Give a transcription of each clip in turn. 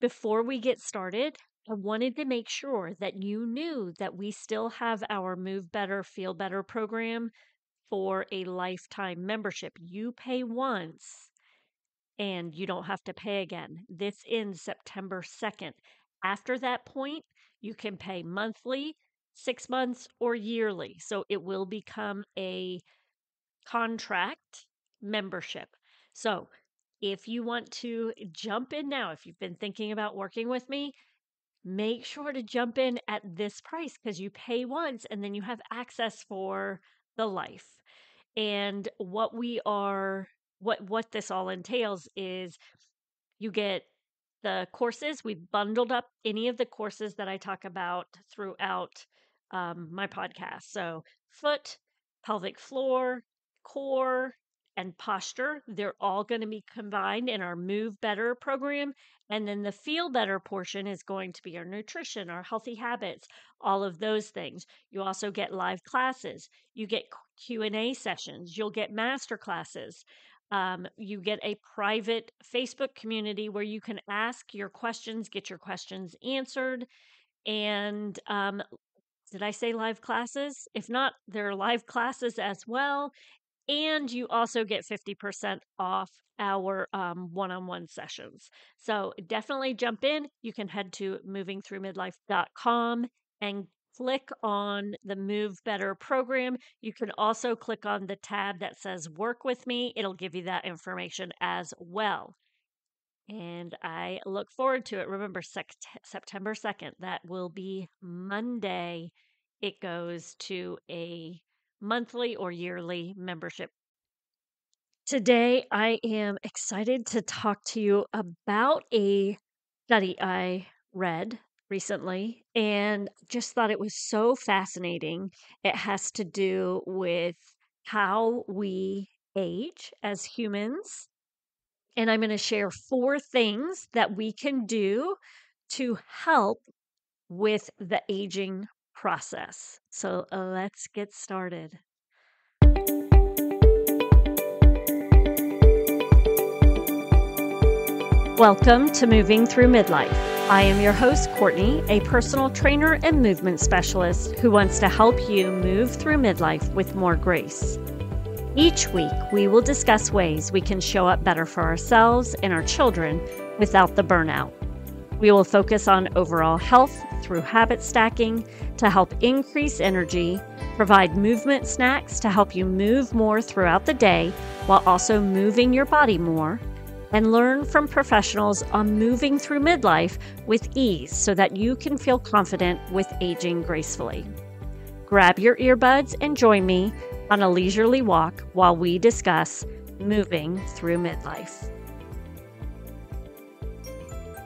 Before we get started, I wanted to make sure that you knew that we still have our Move Better, Feel Better program for a lifetime membership. You pay once and you don't have to pay again. This ends September 2nd. After that point, you can pay monthly, 6 months, or yearly. So it will become a contract membership. So if you want to jump in now, if you've been thinking about working with me, make sure to jump in at this price because you pay once and then you have access for the life. And what this all entails is you get the courses. We've bundled up any of the courses that I talk about throughout my podcast. So foot, pelvic floor, core, and posture, they're all going to be combined in our Move Better program. And then the Feel Better portion is going to be our nutrition, our healthy habits, all of those things. You also get live classes. You get Q&A sessions. You'll get master classes. You get a private Facebook community where you can ask your questions, get your questions answered. And did I say live classes? If not, there are live classes as well. And you also get 50% off our one-on-one sessions. So definitely jump in. You can head to movingthroughmidlife.com and click on the Move Better program. You can also click on the tab that says Work with Me. It'll give you that information as well. And I look forward to it. Remember, September 2nd, that will be Monday. It goes to a monthly or yearly membership. Today, I am excited to talk to you about a study I read recently and just thought it was so fascinating. It has to do with how we age as humans. And I'm going to share 4 things that we can do to help with the aging process. So let's get started. Welcome to Moving Through Midlife. I am your host, Courtney, a personal trainer and movement specialist who wants to help you move through midlife with more grace. Each week, we will discuss ways we can show up better for ourselves and our children without the burnout. We will focus on overall health through habit stacking to help increase energy, provide movement snacks to help you move more throughout the day while also moving your body more, and learn from professionals on moving through midlife with ease so that you can feel confident with aging gracefully. Grab your earbuds and join me on a leisurely walk while we discuss moving through midlife.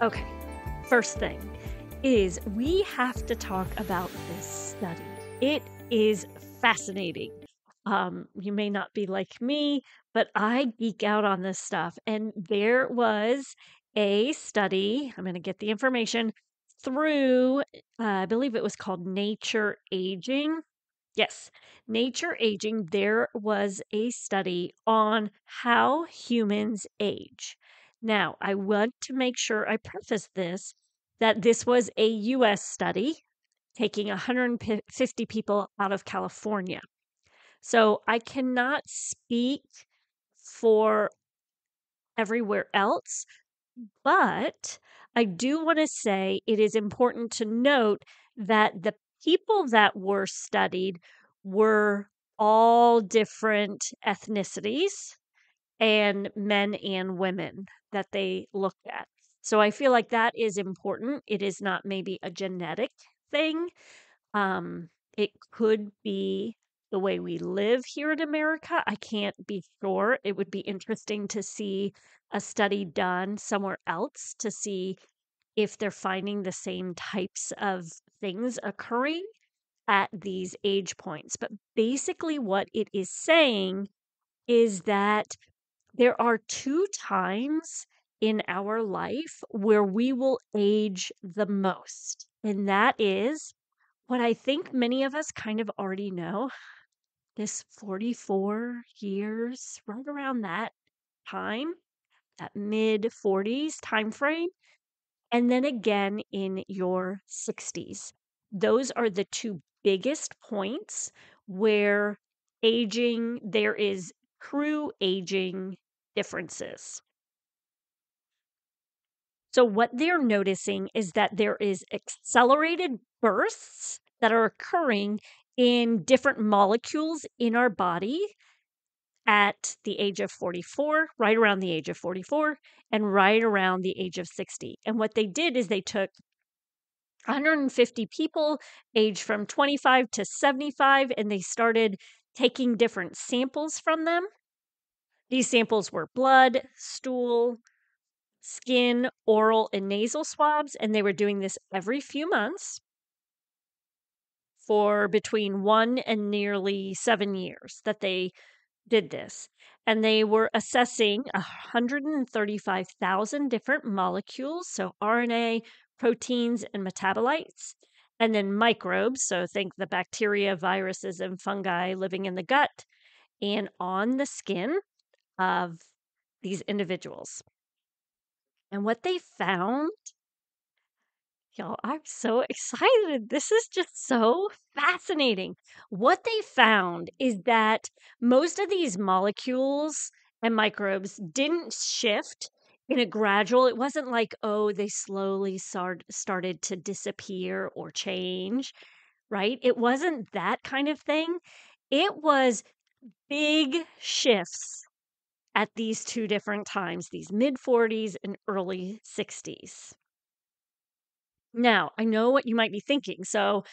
Okay, first thing is we have to talk about this study. It is fascinating. You may not be like me, but I geek out on this stuff. And there was a study, I'm going to get the information through, I believe it was called Nature Aging. Yes, Nature Aging. There was a study on how humans age. Now, I want to make sure I preface this that this was a US study taking 150 people out of California. So I cannot speak for everywhere else, but I do want to say it is important to note that the people that were studied were all different ethnicities and men and women that they looked at. So I feel like that is important. It is not maybe a genetic thing. It could be the way we live here in America. I can't be sure. It would be interesting to see a study done somewhere else to see if they're finding the same types of things occurring at these age points. But basically, what it is saying is that there are 2 times in our life where we will age the most. And that is what I think many of us kind of already know, this 44 years, right around that time, that mid 40s time frame. and then again in your 60s. Those are the two biggest points where there is true aging differences. So what they're noticing is that there is accelerated bursts that are occurring in different molecules in our body at the age of 44, right around the age of 44, and right around the age of 60. And what they did is they took 150 people aged from 25 to 75, and they started taking different samples from them. These samples were blood, stool, skin, oral, and nasal swabs, and they were doing this every few months for between 1 and nearly 7 years that they did this. And they were assessing 135,000 different molecules, so RNA, proteins, and metabolites, and then microbes, so think the bacteria, viruses, and fungi living in the gut and on the skin of these individuals. And what they found, y'all, I'm so excited. This is just so fascinating. What they found is that most of these molecules and microbes didn't shift in a gradual, it wasn't like, oh, they slowly started to disappear or change, right? It wasn't that kind of thing. It was big shifts at these two different times, these mid 40s and early 60s. Now, I know what you might be thinking. So,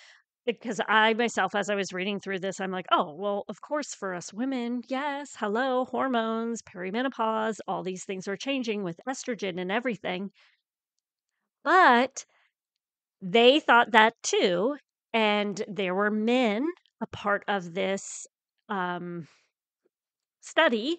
because I myself, as I was reading through this, I'm like, oh, well, of course, for us women, yes, hello, hormones, perimenopause, all these things are changing with estrogen and everything. But they thought that too. And there were men a part of this um, study,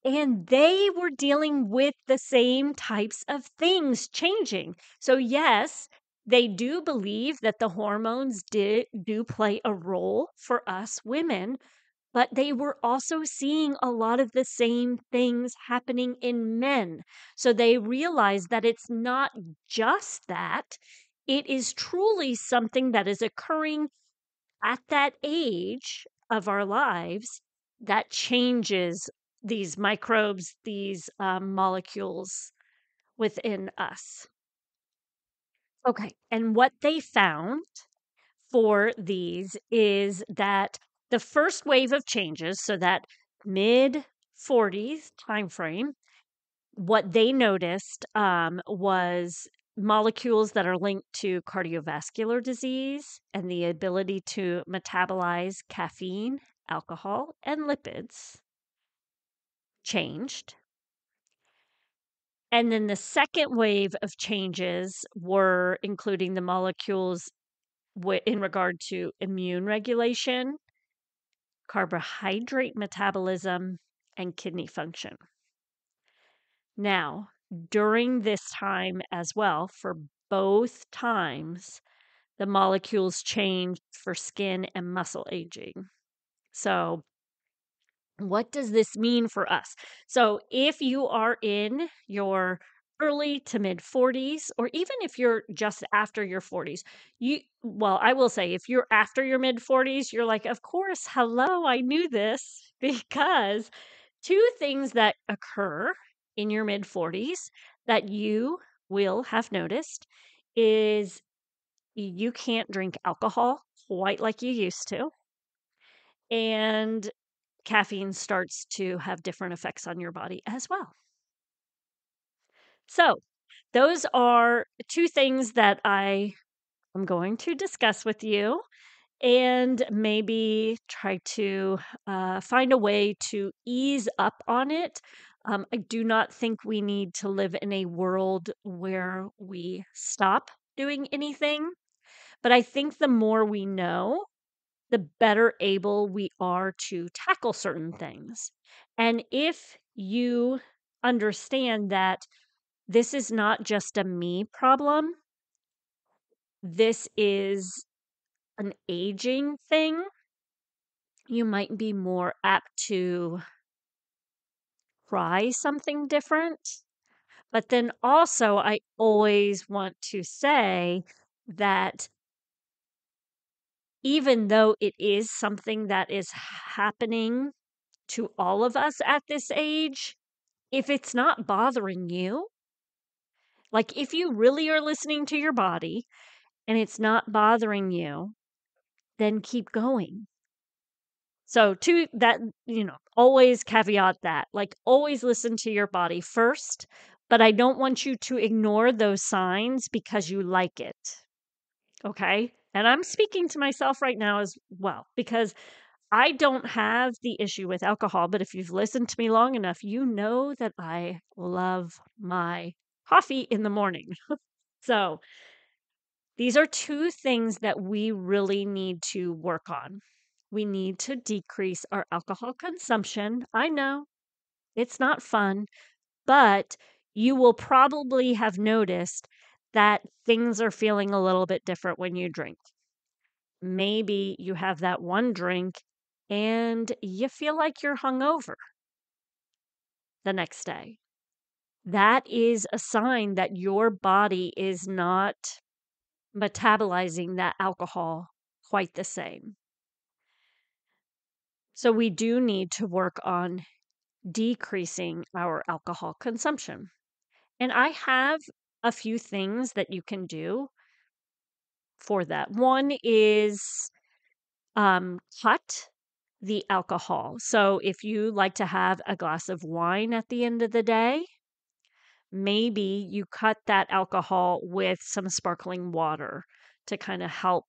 and they were dealing with the same types of things changing. So, yes, they do believe that the hormones do play a role for us women, but they were also seeing a lot of the same things happening in men. So they realized that it's not just that, it is truly something that is occurring at that age of our lives that changes these microbes, these molecules within us. Okay. And what they found for these is that the first wave of changes, so that mid 40s timeframe, what they noticed was molecules that are linked to cardiovascular disease and the ability to metabolize caffeine, alcohol, and lipids changed. And then the second wave of changes were including the molecules in regard to immune regulation, carbohydrate metabolism, and kidney function. Now, during this time as well, for both times, the molecules changed for skin and muscle aging. So, what does this mean for us? So, if you are in your early to mid 40s, or even if you're just after your 40s, I will say, if you're after your mid 40s, you're like, of course, hello, I knew this, because two things that occur in your mid 40s that you will have noticed is you can't drink alcohol quite like you used to, and caffeine starts to have different effects on your body as well. So, those are two things that I am going to discuss with you, and maybe try to find a way to ease up on it. I do not think we need to live in a world where we stop doing anything, but I think the more we know, the better able we are to tackle certain things. And if you understand that this is not just a me problem, this is an aging thing, you might be more apt to try something different. But then also, I always want to say that even though it is something that is happening to all of us at this age, if it's not bothering you, like if you really are listening to your body and it's not bothering you, then keep going. So to that, always caveat that, like always listen to your body first, but I don't want you to ignore those signs because you like it. Okay? And I'm speaking to myself right now as well because I don't have the issue with alcohol, but if you've listened to me long enough, you know that I love my coffee in the morning. So, these are two things that we really need to work on. We need to decrease our alcohol consumption. I know it's not fun, but you will probably have noticed that things are feeling a little bit different when you drink. Maybe you have that one drink and you feel like you're hungover the next day. That is a sign that your body is not metabolizing that alcohol quite the same. So we do need to work on decreasing our alcohol consumption. And I have a few things that you can do for that. One is cut the alcohol. So if you like to have a glass of wine at the end of the day, maybe you cut that alcohol with some sparkling water to kind of help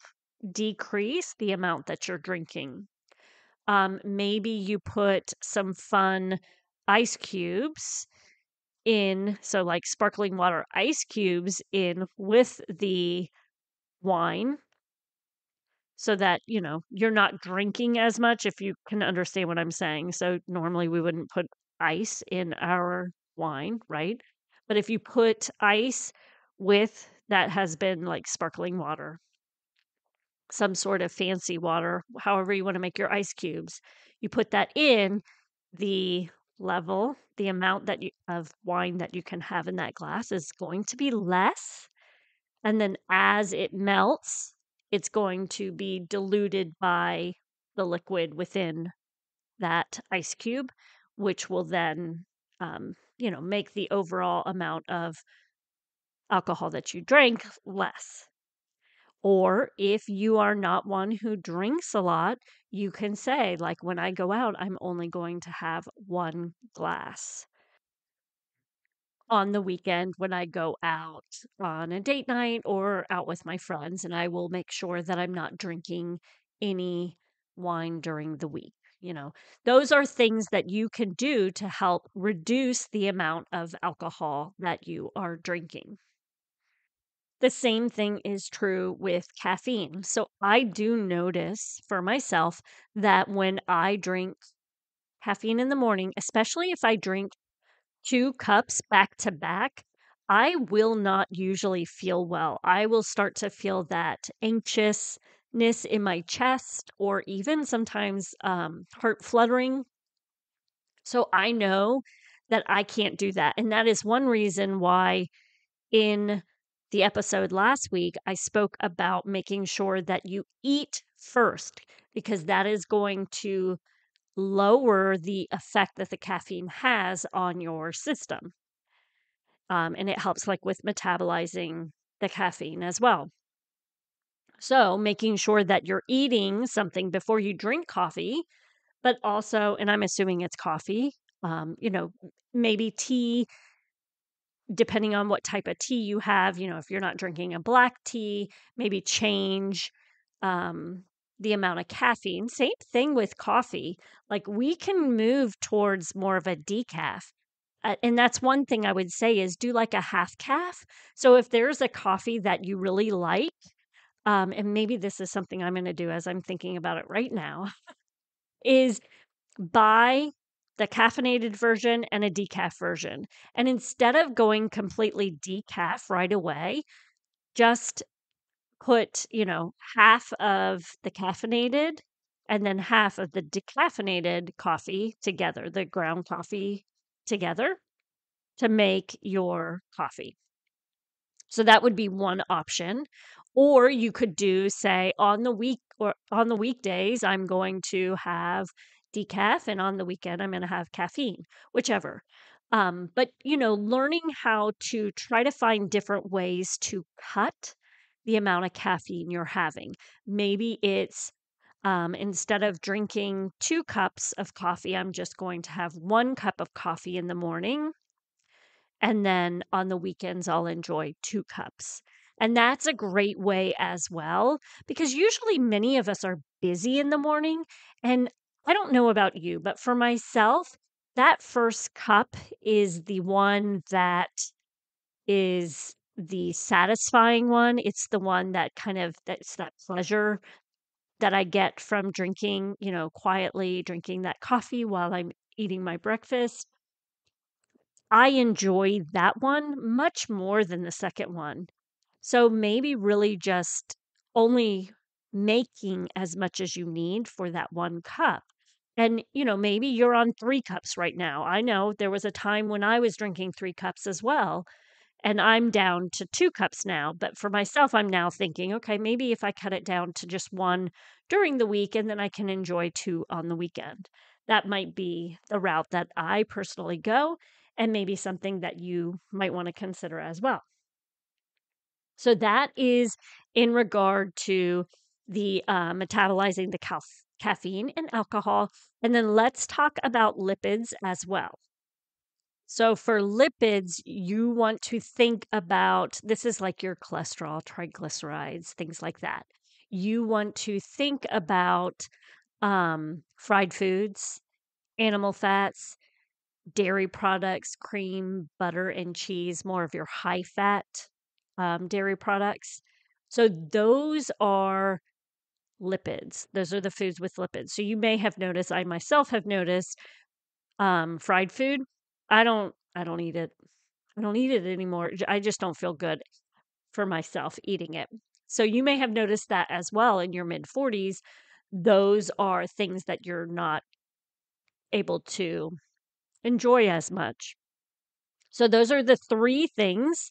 decrease the amount that you're drinking. Maybe you put some fun ice cubes in, so like sparkling water ice cubes in with the wine so that, you're not drinking as much, if you can understand what I'm saying. So normally we wouldn't put ice in our wine, right? But if you put ice with that has been like sparkling water, some sort of fancy water, however you want to make your ice cubes, you put that in the level, the amount of wine that you can have in that glass is going to be less. And then as it melts, it's going to be diluted by the liquid within that ice cube, which will then, make the overall amount of alcohol that you drank less. Or if you are not one who drinks a lot, you can say, like, when I go out, I'm only going to have one glass. On the weekend, when I go out on a date night or out with my friends, and I will make sure that I'm not drinking any wine during the week. Those are things that you can do to help reduce the amount of alcohol that you are drinking. The same thing is true with caffeine. So I do notice for myself that when I drink caffeine in the morning, especially if I drink 2 cups back to back, I will not usually feel well. I will start to feel that anxiousness in my chest or even sometimes heart fluttering. So I know that I can't do that. And that is one reason why in the episode last week, I spoke about making sure that you eat first, because that is going to lower the effect that the caffeine has on your system. And it helps like with metabolizing the caffeine as well. So making sure that you're eating something before you drink coffee, but also, and I'm assuming it's coffee, maybe tea, depending on what type of tea you have, if you're not drinking a black tea, maybe change the amount of caffeine. Same thing with coffee. Like we can move towards more of a decaf. And that's one thing I would say is do like a half calf. So if there's a coffee that you really like, and maybe this is something I'm going to do as I'm thinking about it right now, is buy the caffeinated version and a decaf version. And instead of going completely decaf right away, just put, half of the caffeinated and then half of the decaffeinated coffee together, the ground coffee together. to make your coffee. So that would be one option. Or you could do, say, on the week or on the weekdays, I'm going to have decaf, and on the weekend, I'm going to have caffeine, whichever. But, learning how to try to find different ways to cut the amount of caffeine you're having. Maybe it's instead of drinking 2 cups of coffee, I'm just going to have 1 cup of coffee in the morning, and then on the weekends, I'll enjoy 2 cups. And that's a great way as well, because usually many of us are busy in the morning. And I don't know about you, but for myself, that first cup is the one that is the satisfying one. It's the one that that's that pleasure that I get from drinking, quietly drinking that coffee while I'm eating my breakfast. I enjoy that one much more than the second one. So maybe really just only making as much as you need for that 1 cup. And, maybe you're on 3 cups right now. I know there was a time when I was drinking 3 cups as well, and I'm down to 2 cups now. But for myself, I'm now thinking, okay, maybe if I cut it down to just one during the week and then I can enjoy two on the weekend. That might be the route that I personally go, and maybe something that you might want to consider as well. So that is in regard to the metabolizing the caffeine and alcohol. And then let's talk about lipids as well. So for lipids, you want to think about this is like your cholesterol, triglycerides, things like that. You want to think about fried foods, animal fats, dairy products, cream, butter, and cheese, more of your high fat dairy products. So those are lipids. Those are the foods with lipids. So you may have noticed, I myself have noticed, fried food. I don't eat it. I don't eat it anymore. I just don't feel good for myself eating it. So you may have noticed that as well in your mid 40s. Those are things that you're not able to enjoy as much. So those are the 3 things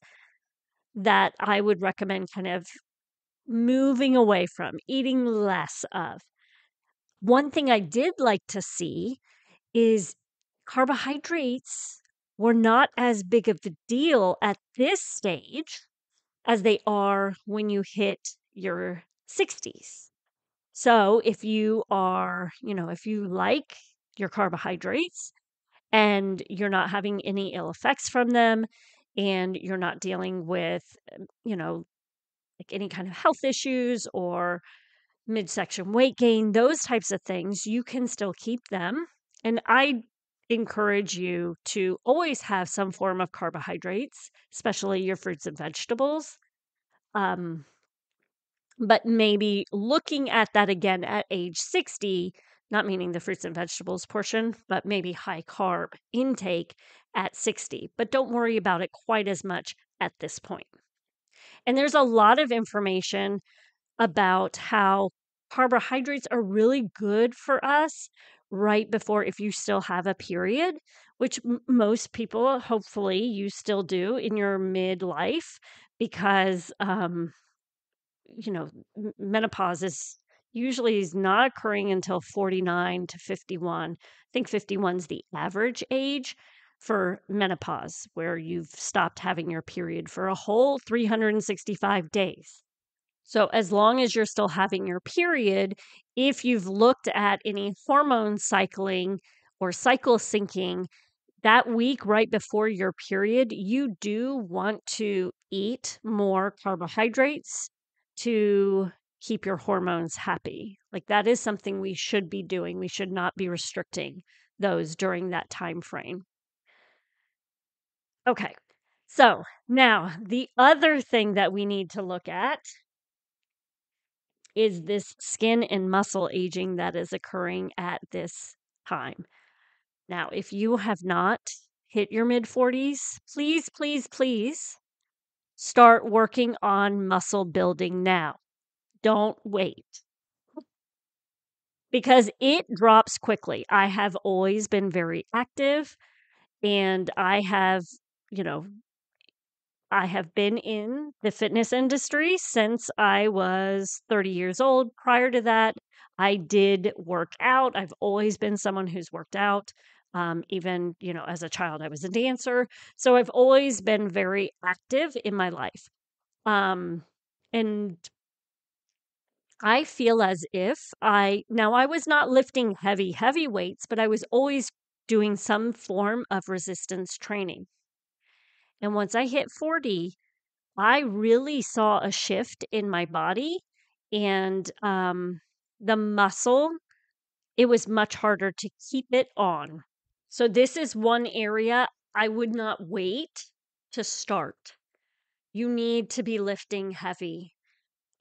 that I would recommend kind of moving away from, eating less of. One thing I did like to see is carbohydrates were not as big of the deal at this stage as they are when you hit your 60s. So if you are, if you like your carbohydrates and you're not having any ill effects from them, and you're not dealing with, you know, like any kind of health issues or midsection weight gain, those types of things, you can still keep them. And I encourage you to always have some form of carbohydrates, especially your fruits and vegetables. Um, but maybe looking at that again at age 60, not meaning the fruits and vegetables portion, but maybe high carb intake at 60. But don't worry about it quite as much at this point. And there's a lot of information about how carbohydrates are really good for us right before, if you still have a period, which most people, hopefully, you still do in your midlife, because menopause is not occurring until 49 to 51. I think 51 is the average age for menopause, where you've stopped having your period for a whole 365 days. So as long as you're still having your period, if you've looked at any hormone cycling or cycle syncing, that week right before your period, you do want to eat more carbohydrates to keep your hormones happy. Like, that is something we should be doing. We should not be restricting those during that time frame. Okay. So now the other thing that we need to look at is this skin and muscle aging that is occurring at this time. Now, if you have not hit your mid 40s, please, please, please start working on muscle building now. Don't wait, because it drops quickly. I have always been very active, and I have you know, I have been in the fitness industry since I was 30 years old. Prior to that, I did work out. I've always been someone who's worked out. Even, as a child, I was a dancer. So I've always been very active in my life. Um, and I feel as if now I was not lifting heavy weights, but I was always doing some form of resistance training. And once I hit 40, I really saw a shift in my body and the muscle, it was much harder to keep it on. So, this is one area I would not wait to start. You need to be lifting heavy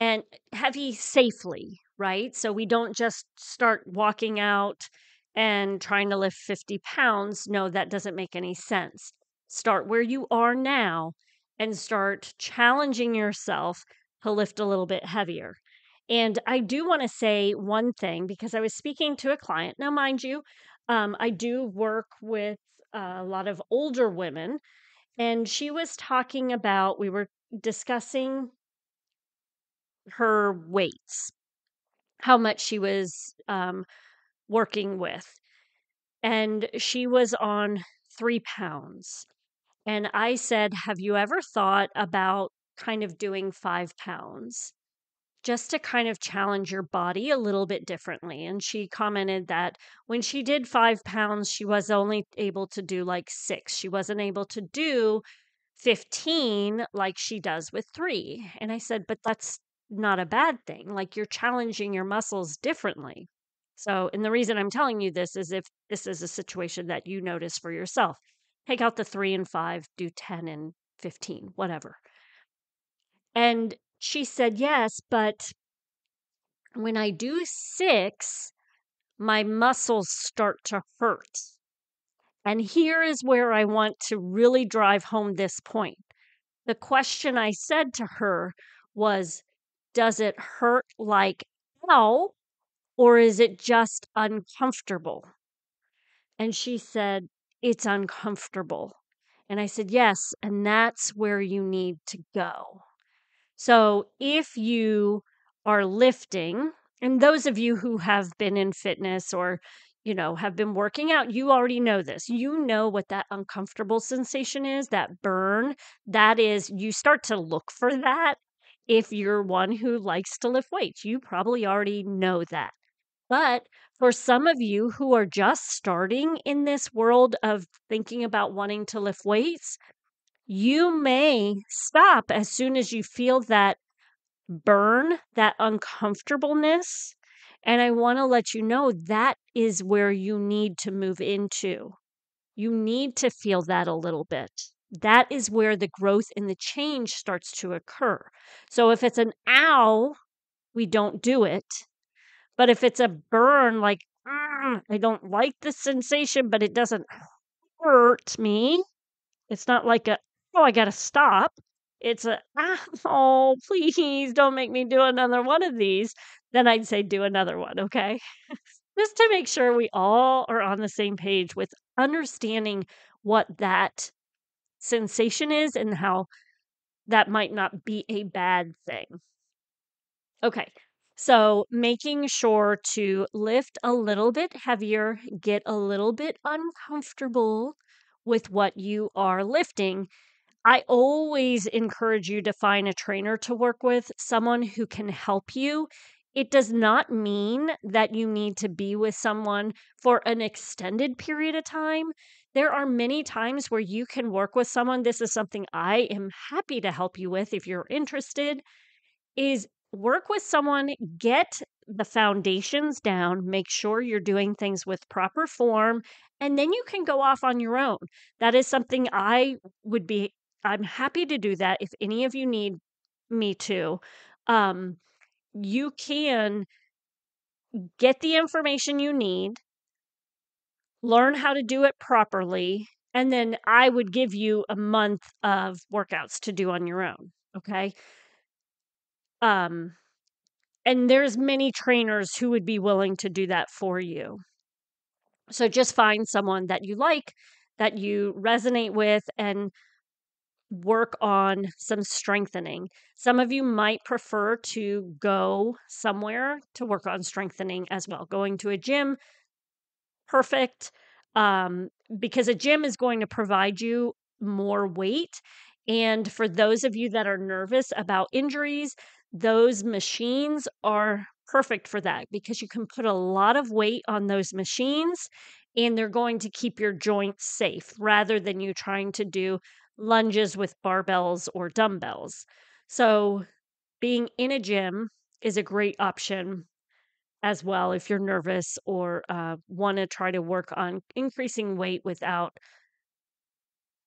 and heavy safely, right? So we don't just start walking out and trying to lift 50 pounds. No, that doesn't make any sense. Start where you are now and start challenging yourself to lift a little bit heavier. And I do want to say one thing because I was speaking to a client. Now, mind you, I do work with a lot of older women, and she was talking about, we were discussing her weights, how much she was working with. And she was on 3 pounds. And I said, have you ever thought about kind of doing 5 pounds just to kind of challenge your body a little bit differently? And she commented that when she did 5 pounds, she was only able to do like 6. She wasn't able to do 15 like she does with 3. And I said, but that's not a bad thing. Like, you're challenging your muscles differently. So, and the reason I'm telling you this is if this is a situation that you notice for yourself, take out the 3 and 5, do 10 and 15, whatever. And she said, yes, but when I do 6, my muscles start to hurt. And here is where I want to really drive home this point. The question I said to her was, does it hurt like ow, or is it just uncomfortable? And she said, it's uncomfortable. And I said, yes, and that's where you need to go. So if you are lifting, and those of you who have been in fitness or, have been working out, you already know this. You know what that uncomfortable sensation is, that burn. That is, you start to look for that. If you're one who likes to lift weights, you probably already know that. But for some of you who are just starting in this world of thinking about wanting to lift weights, you may stop as soon as you feel that burn, that uncomfortableness. And I want to let you know that is where you need to move into. You need to feel that a little bit. That is where the growth and the change starts to occur. So if it's an ow, we don't do it. But if it's a burn, like, I don't like the sensation, but it doesn't hurt me. It's not like oh, I got to stop. It's oh, please don't make me do another one of these. Then I'd say do another one, okay? Just to make sure we all are on the same page with understanding what that sensation is and how that might not be a bad thing. Okay. So making sure to lift a little bit heavier, get a little bit uncomfortable with what you are lifting. I always encourage you to find a trainer to work with, someone who can help you. It does not mean that you need to be with someone for an extended period of time. There are many times where you can work with someone. This is something I am happy to help you with if you're interested, is work with someone, get the foundations down, make sure you're doing things with proper form, and then you can go off on your own. That is something I'm happy to do that if any of you need me to. You can get the information you need, learn how to do it properly, and then I would give you a month of workouts to do on your own. Okay. Um, and there's many trainers who would be willing to do that for you. So just find someone that you like, that you resonate with, and work on some strengthening. Some of you might prefer to go somewhere to work on strengthening as well. Going to a gym, perfect, um, because a gym is going to provide you more weight. And for those of you that are nervous about injuries, those machines are perfect for that because you can put a lot of weight on those machines and they're going to keep your joints safe rather than you trying to do lunges with barbells or dumbbells. So, being in a gym is a great option as well if you're nervous or want to try to work on increasing weight without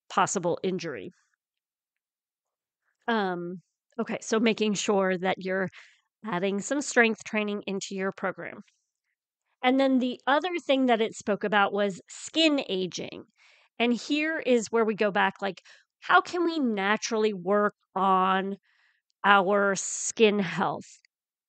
possible injury. Um, okay, so making sure that you're adding some strength training into your program. And then the other thing that it spoke about was skin aging. And here is where we go back like, how can we naturally work on our skin health?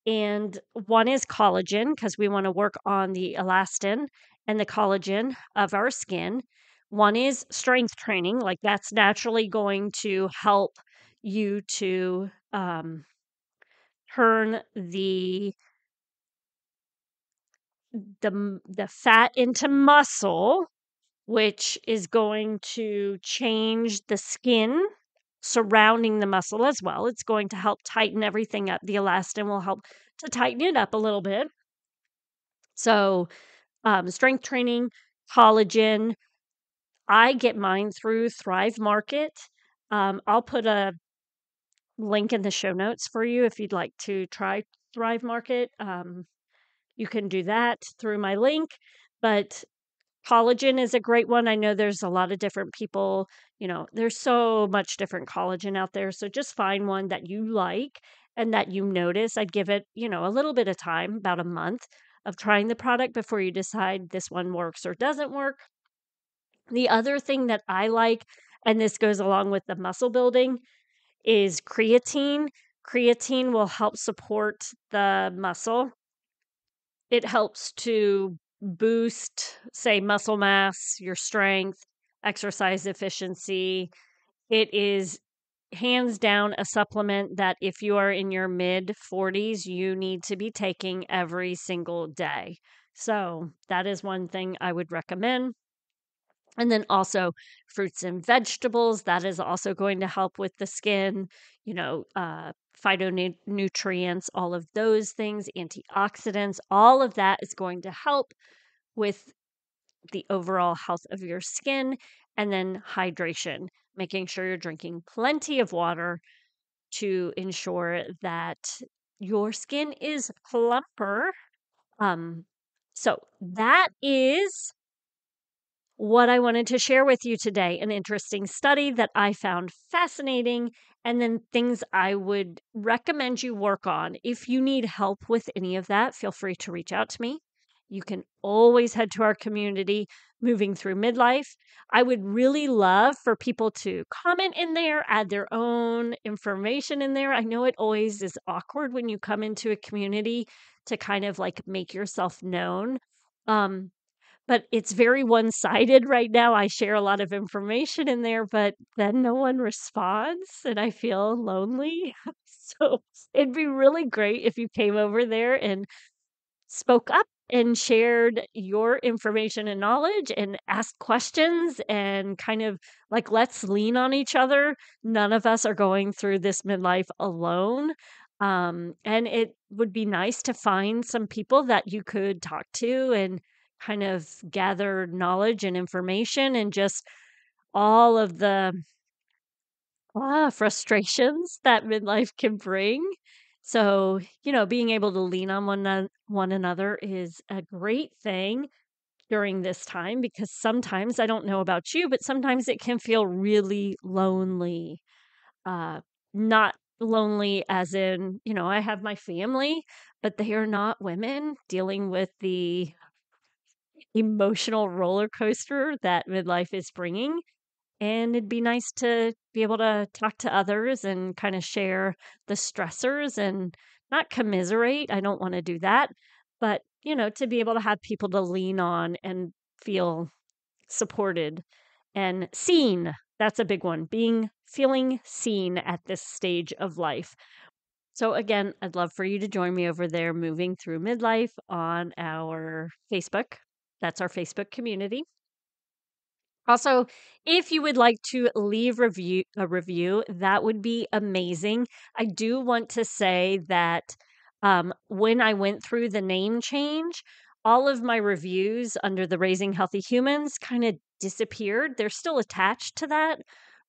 And one is collagen, because we want to work on the elastin and the collagen of our skin. One is strength training, like that's naturally going to help you to turn the fat into muscle, which is going to change the skin surrounding the muscle as well. It's going to help tighten everything up. The elastin will help to tighten it up a little bit. So, strength training, collagen. I get mine through Thrive Market. I'll put a link in the show notes for you if you'd like to try Thrive Market. You can do that through my link, but collagen is a great one. I know there's a lot of different people, there's so much different collagen out there. So just find one that you like and that you notice. I'd give it, a little bit of time, about a month of trying the product before you decide this one works or doesn't work. The other thing that I like, and this goes along with the muscle building, is creatine. Creatine will help support the muscle. It helps to boost, say, muscle mass, your strength, exercise efficiency. It is hands down a supplement that if you are in your mid 40s, you need to be taking every single day. So that is one thing I would recommend. And then also fruits and vegetables, that is also going to help with the skin, phytonutrients, all of those things, antioxidants, all of that is going to help with the overall health of your skin. And then hydration, making sure you're drinking plenty of water to ensure that your skin is plumper. Um, so that is what I wanted to share with you today, an interesting study that I found fascinating, and then things I would recommend you work on. If you need help with any of that, feel free to reach out to me. You can always head to our community, Moving Through Midlife. I would really love for people to comment in there, add their own information in there. I know it always is awkward when you come into a community to kind of like make yourself known. Um, but it's very one-sided right now. I share a lot of information in there, but then no one responds, and I feel lonely. So it'd be really great if you came over there and spoke up and shared your information and knowledge and asked questions and kind of like, let's lean on each other. None of us are going through this midlife alone. And it would be nice to find some people that you could talk to and kind of gather knowledge and information and just all of the frustrations that midlife can bring. So, being able to lean on one another is a great thing during this time because sometimes, I don't know about you, but sometimes it can feel really lonely. Uh, Not lonely as in, I have my family, but they are not women dealing with the emotional roller coaster that midlife is bringing. And it'd be nice to be able to talk to others and kind of share the stressors and not commiserate. I don't want to do that. But, to be able to have people to lean on and feel supported and seen. That's a big one, feeling seen at this stage of life. So again, I'd love for you to join me over there, Moving Through Midlife on our Facebook. That's our Facebook community. Also, if you would like to leave a review, that would be amazing. I do want to say that when I went through the name change, all of my reviews under the Raising Healthy Humans kind of disappeared. They're still attached to that.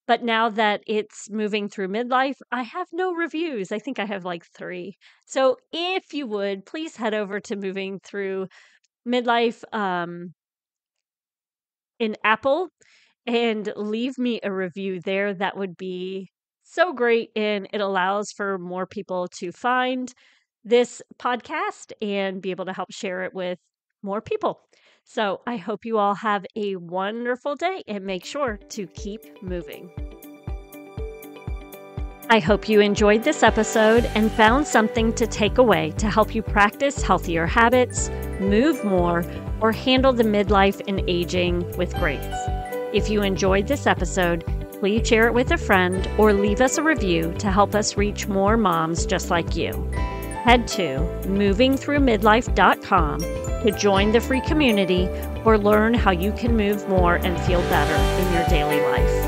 But now that it's Moving Through Midlife, I have no reviews. I think I have like 3. So if you would, please head over to Moving Through Midlife in Apple and leave me a review there. That would be so great. And it allows for more people to find this podcast and be able to help share it with more people. So I hope you all have a wonderful day and make sure to keep moving. I hope you enjoyed this episode and found something to take away to help you practice healthier habits, move more, or handle the midlife and aging with grace. If you enjoyed this episode, please share it with a friend or leave us a review to help us reach more moms just like you. Head to movingthroughmidlife.com to join the free community or learn how you can move more and feel better in your daily life.